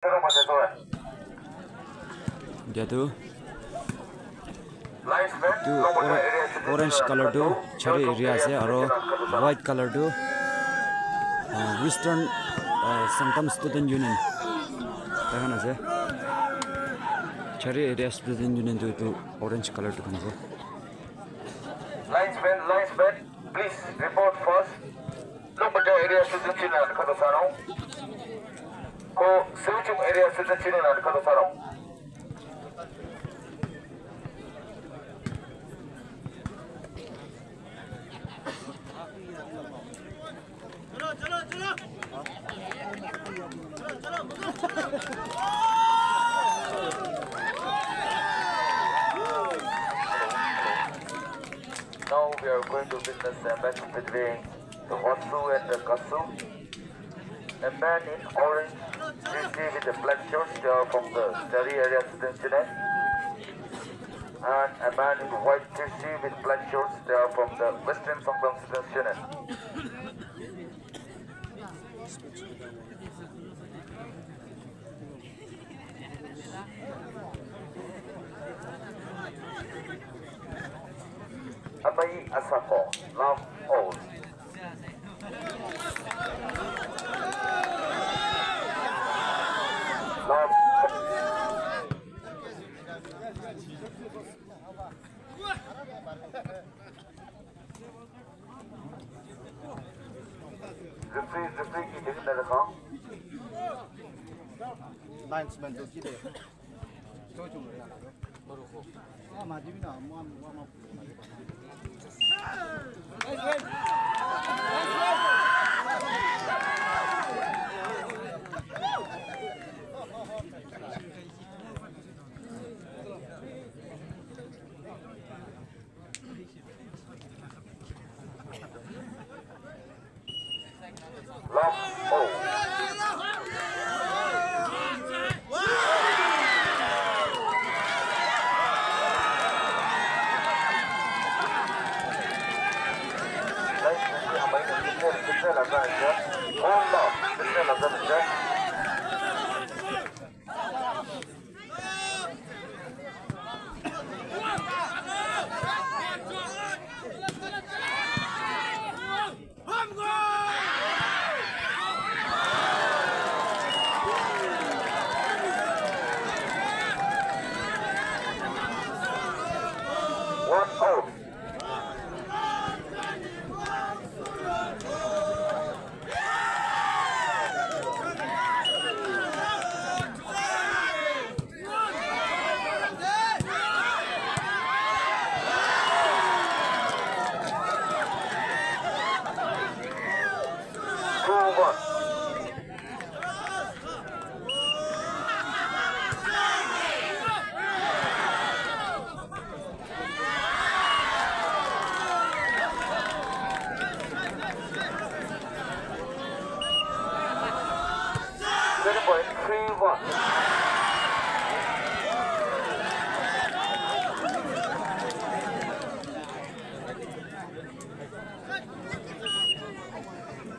Dia tu orange color tu chari area ase aro white color tu Western Sanctum Student Union tahan ase chari area Student Union tu orange color tu kan ase linesman, please report first. Look at the area Student Union Kadasaro. Ko switching area Student Union Kadasaro. Now we are going to witness a match between the Watsu and the Kasu. A man in orange jersey with the black shorts, they are from the study area Student Union. And a man in white jersey with black shorts, they are from the Western Sanctum Student Union. Abai Asako, love all. Love. Referee की ticket रखा. Linesman tu kita. Cocok ya. Baru kok. Maju bina, mau. Love all. कितने लगा है sir? कितने लगा है sir? One out.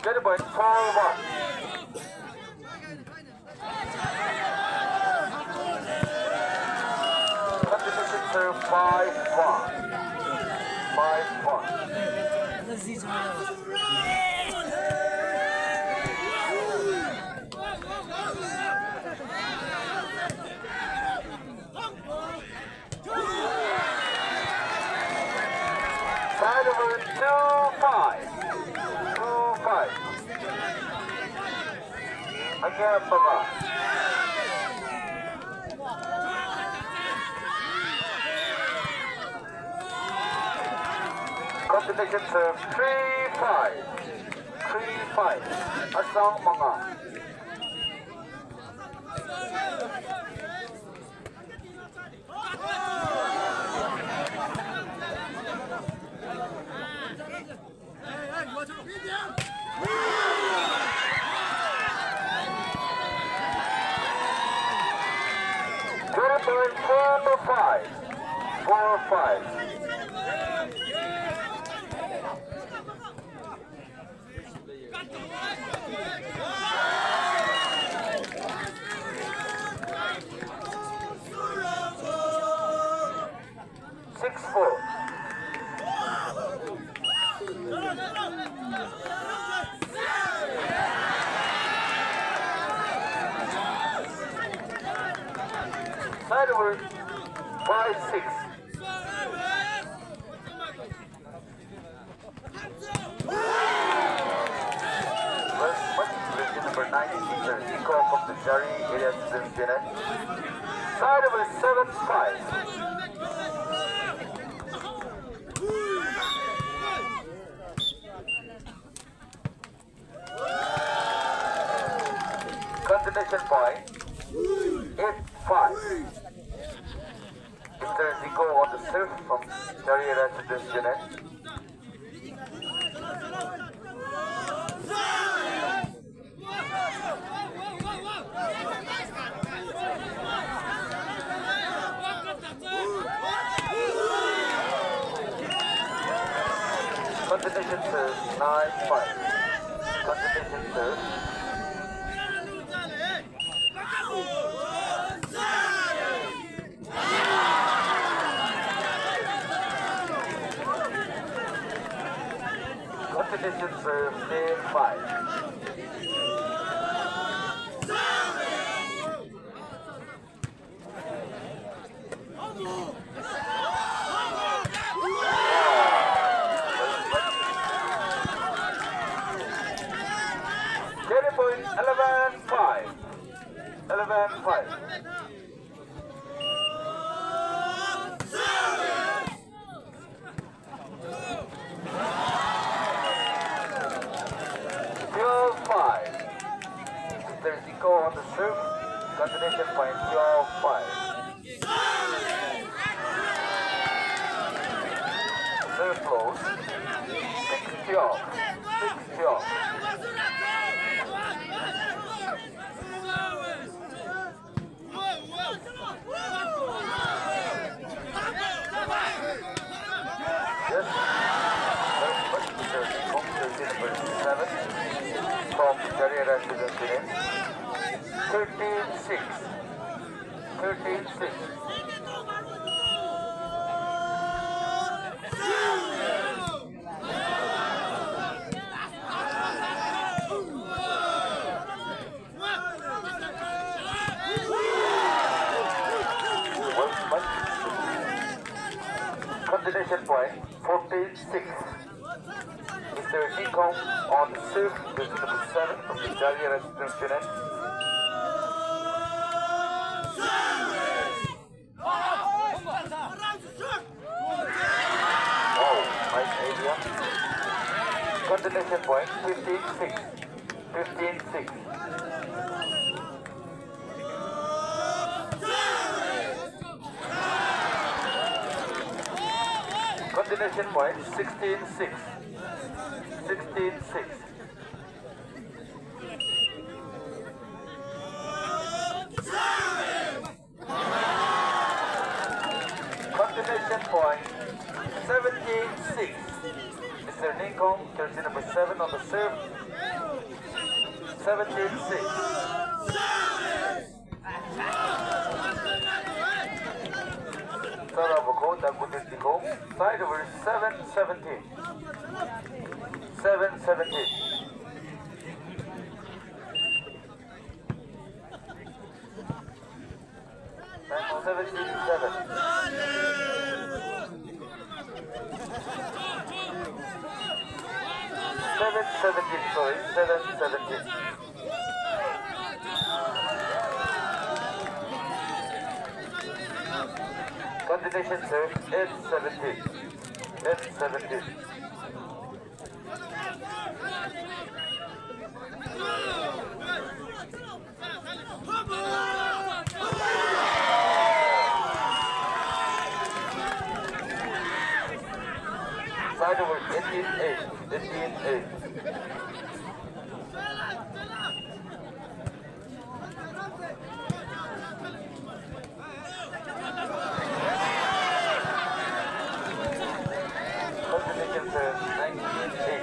Get by 4-1. Competition to 5-1. 5-1. Side over 2-5. 2-5. Again, Baba. Competition to 3-5. 3-5. Asang mga. Good 4-5. 4-5. Side over 5-6. Well, much position number 19, Mr. Nico from the Jari area student unit. Side over 7-5. Continuation point 8-5. Mr. Zico on the serve from Jari area student unit. Continuation serve 9-5. Continuation serve. Continuation serve 10-5. Carry point 11-5. 11-5. Mr. Zico on the serve. Continuation point 12-5. Serve close. 6-12. 6-12. Yes. Mr. Zico, jersey number 7 from Jari Student Unit. 13-6. 13-6. Continuation point 14-6. Mr. Nico on the serve, jersey number 7 from the Jari Student Unit. Continuation point 15-6. 15-6. Continuation point 16-6. 16-6. Continuation point 17-6. Mr. Nico, jersey number 7 on the serve. 17-6. Sarabako, Dagutin Nico. Side over 7-17. 7-17. And 17-7. 7-17, sorry, 7-17. Continuation serve, 8-17. 8-17. Side over 18-8. 18-8. Continuation serve 19-8.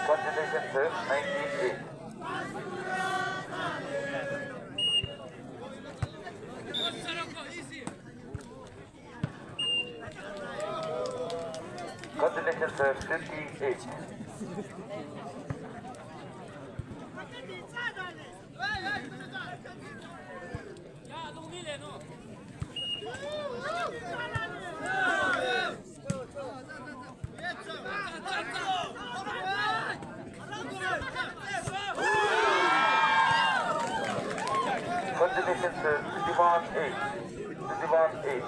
Continuation serve 19-8. Continuation serve 58. Continuation sir, 21-8. 21-8.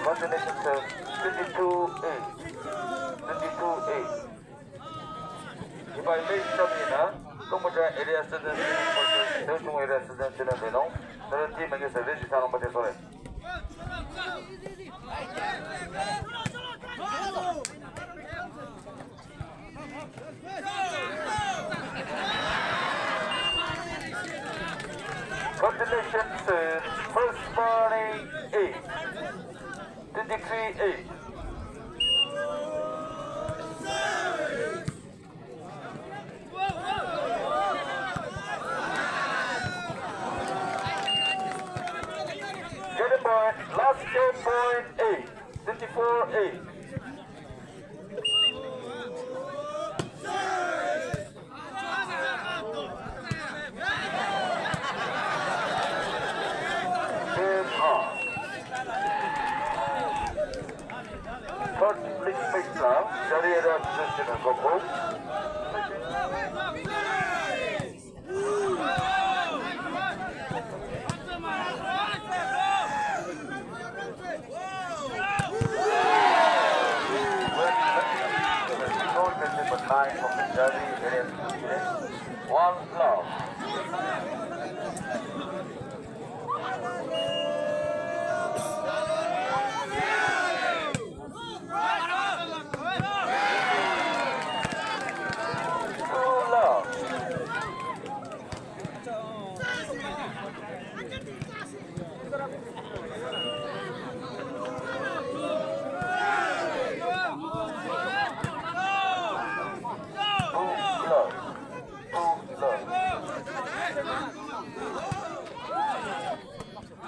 Continuation sir, 22-8. 22-8. If I make stamina, Kumudra area students versus Nusung area students in the know, the team against the Registrar of Matesore. Continuation sir, first morning 8. 23-8. Get a point, last game point 8. 24-8. Game on. Third split mix now, Jariera position and Gopo. Number 9 from the Jariera position. 1 love.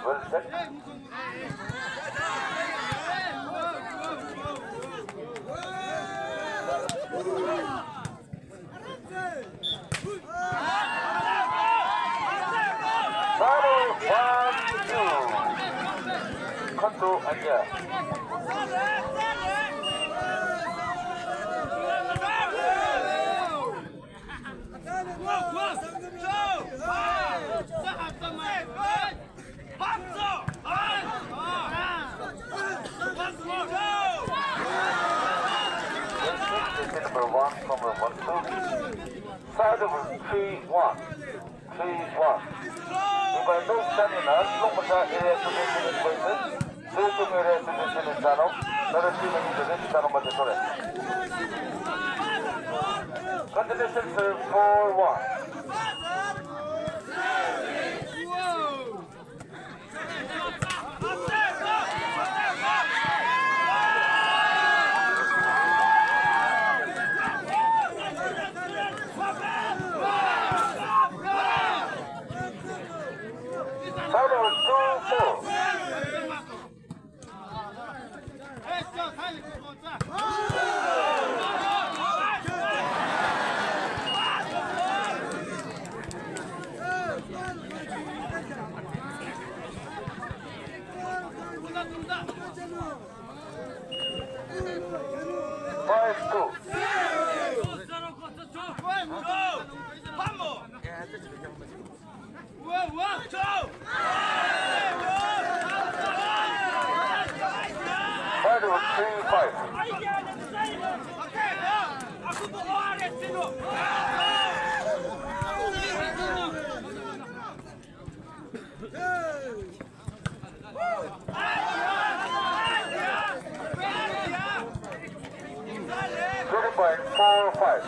Well set. Control aja. Number 1 from the 1-2. Side over 3-1. 3-1. If I know stamina, Lumata area position in places, Nusung area position in Tano, another team in the Red Tano Matesore. Continuation serve 4-1. Side over 2-4. Fighter with 3-5. Point 4-5.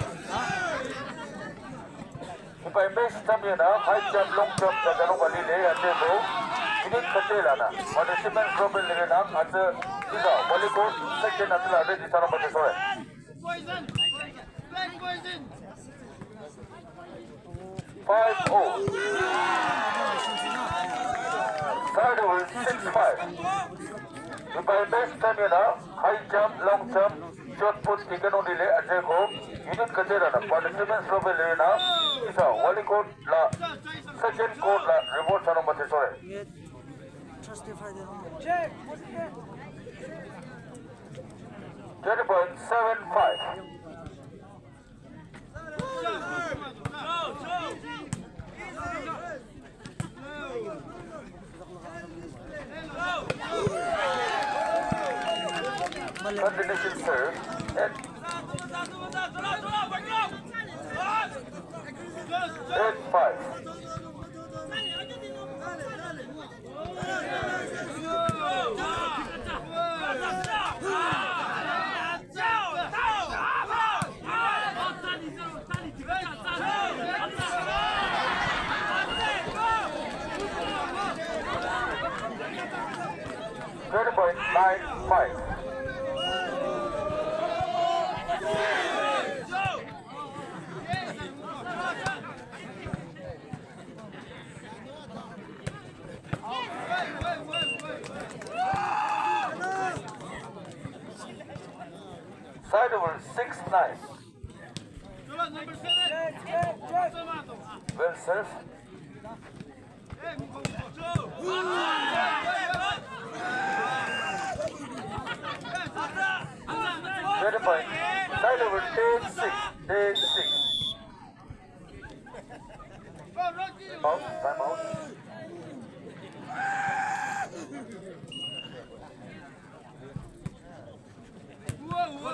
If I make stamina, high jump, long jump, sa ganong kalili, at ito, inikatila na. Participants Robin Lirinang at isa, waliko, second at sila, ready sa ng Matesore. Poison! Black poison! 5-0. Third over 6-5. By best stamina, high jump, long jump, short put, taekwondo relay, attack home, unit kacherana, participants from Elena, isa, wali code la, second code la, remote sa number sorry. Check. 20.75. Continuation serve at 8-5. .95. Side over 6-9. Well served. Point. Side over 10-6. 10-6. Out. Time out.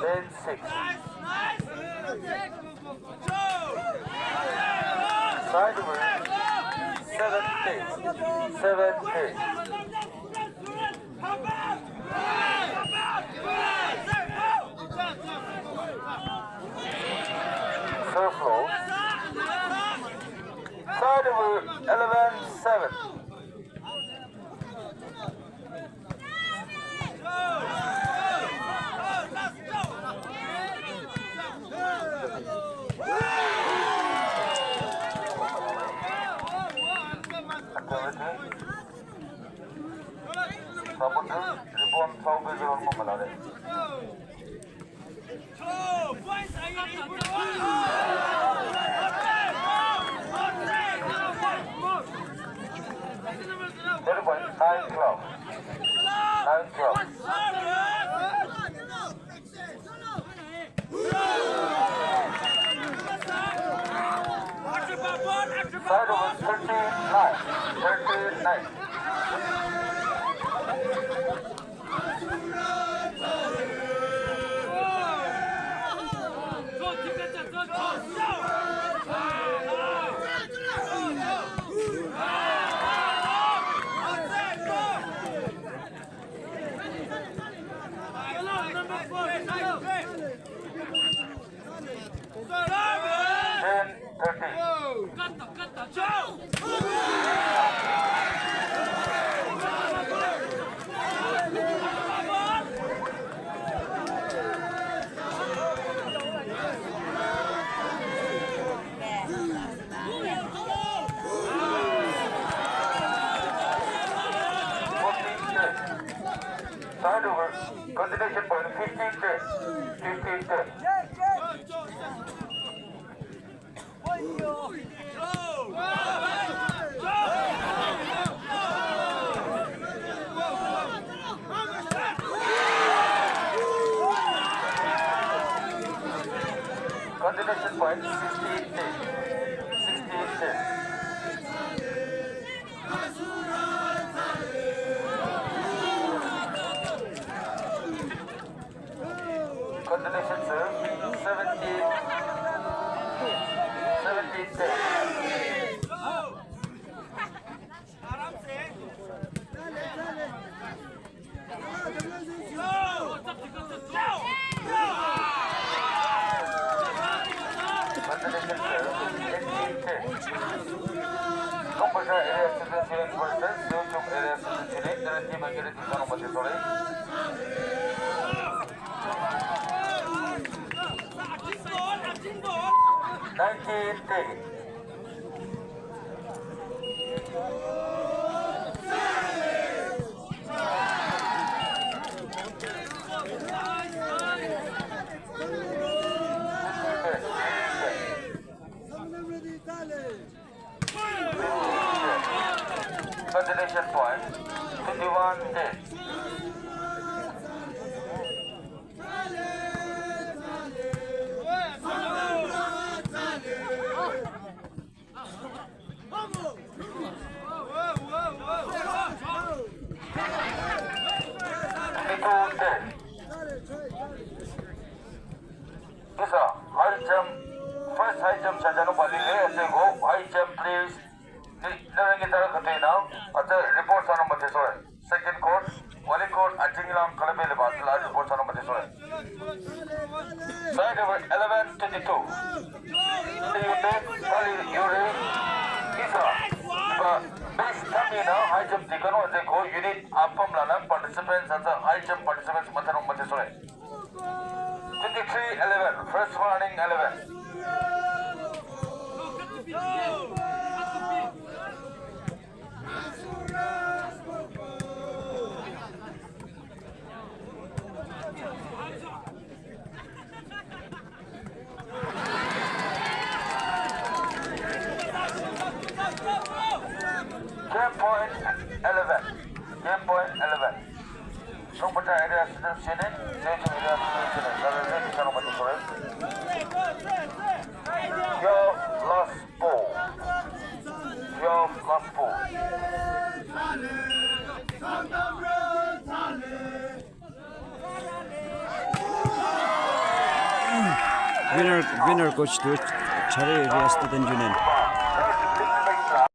Then 6. Side over 7-8. 7-8. Serve low. Side over 11-7. Sabutu, ribuan tau bezeron memalare. There was 9 club. 9 club. Side over 39. 39. Side over, continuation point 15-10. 15-10. Continuation point 16-10. 16-10. Continuation serve 17-10. Composure area student unit versus YouTube area student unit. There is team agility son of sorry. set point, 21-10. High jump, first high jump Chajano Bali, go, high jump please. Reports on Matisore. Second court, Wali court, Atingilam Kalabele Batla, reports on Matisore. Side over 11-22. Base Tamina, high jump Tikano, they go, you need Apam Lana participants and the high jump participants Matano Matisore. 23-11, first running 11. Game point 11. Game point 11. Sopata area students unit, Sage area students unit. Your last ball. Your last ball. Winner coach to Chari area student union.